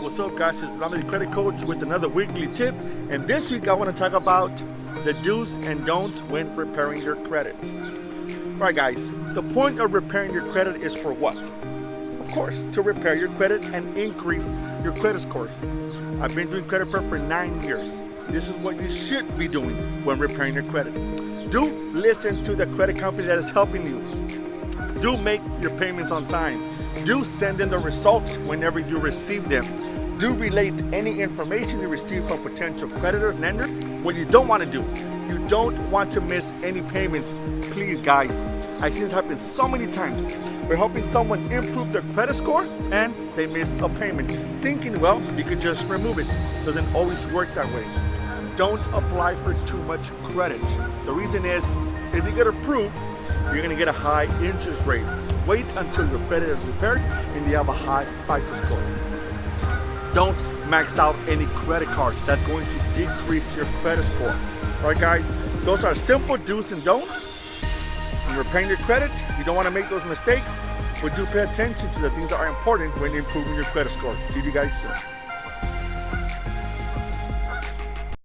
what's up guys? It's Ronald, the credit coach, with another weekly tip. And this week I want to talk about the do's and don'ts when repairing your credit. Alright guys, the point of repairing your credit is for what? Of course, to repair your credit and increase your credit scores. I've been doing credit repair for 9 years. This is what you should be doing when repairing your credit. Do listen to the credit company that is helping you. Do make your payments on time. Do send in the results whenever you receive them. Do relate any information you receive from potential creditor, lender. What you don't want to do, you don't want to miss any payments. Please guys, I've seen this happen so many times. We're helping someone improve their credit score and they miss a payment, thinking, well, you could just remove it. Doesn't always work that way. Don't apply for too much credit. The reason is, if you get approved, you're gonna get a high interest rate. Wait until your credit is repaired and you have a high FICO score. Don't max out any credit cards. That's going to decrease your credit score. All right, guys, those are simple do's and don'ts. When repairing your credit, you don't want to make those mistakes, but do pay attention to the things that are important when improving your credit score. See you guys soon.